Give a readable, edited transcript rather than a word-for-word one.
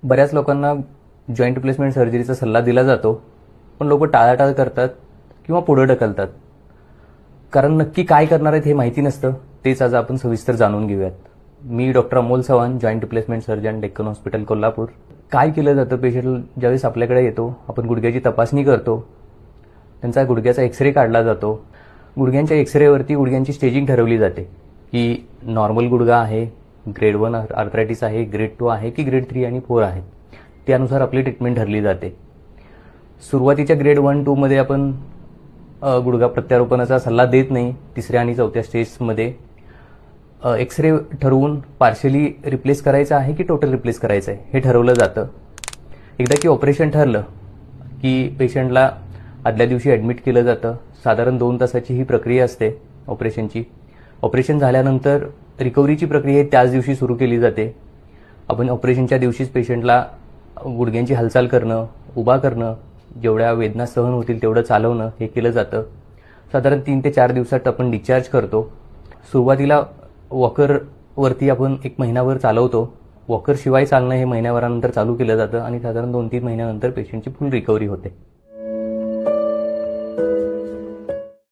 बऱ्याच लोकांना joint replacement सर्जरीचा सल्ला दिला जातो, पण लोक टाळाटाळ करतात किंवा पुढे ढकलतात. कारण नक्की काय करणार आहेत हे माहिती नसतं. तेच आज आपण सविस्तर जाणून घेऊयात. मी doctor Amol Chavan, joint replacement surgeon, Deccan hospital, Kolhapur. काय केलं जातं? पेशंट ज्यावेळेस आपल्याकडे येतो, आपण गुडघ्याची तपासणी करतो, त्यांचा गुडघ्याचा एक्सरे काढला जातो. गुडघ्यांच्या एक्सरेवरती गुडघ्यांची स्टेजिंग ठरवली जाते की नॉर्मल गुडघा आहे, ग्रेड 1 आर्थरायटिस आहे, ग्रेड 2 आहे की ग्रेड 3 आणि 4 आहे. त्यानुसार आपली ट्रीटमेंट ठरली जाते. सुरुवातीच्या ग्रेड 1, 2 मध्ये आपण गुडघा प्रत्यारोपणाचा सल्ला देत नाही. 3ऱ्या आणि 4थ्या स्टेजमध्ये एक्सरे ठरवून पार्शली रिप्लेस करायचं आहे की टोटल रिप्लेस करायचं आहे हे ठरवलं जातं. एकदा की ऑपरेशन ठरलं की पेशंटला आदल्या दिवशी ॲडमिट केलं जातं. साधारण 2 तासाची ही प्रक्रिया असते ऑपरेशनची. ऑपरेशन झाल्यानंतर रिकव्हरीची प्रक्रिया त्याच दिवशी सुरू केली जाते. आपण ऑपरेशनच्या दिवशीच पेशंटला गुडघ्यांची हालचाल करणं, उभा करणं, जेवढ्या वेदना सहन होतील तेवढं चालवणं हे केलं जातं. साधारण 3 ते 4 दिवसात आपण डिस्चार्ज करतो. सुरुवातीला वॉकरवरती आपण 1 महिनाभर चालवतो. वॉकरशिवाय चालणं हे महिन्याभरानंतर चालू केलं जातं आणि साधारण 2-3 महिन्यानंतर पेशंटची फुल रिकव्हरी होते.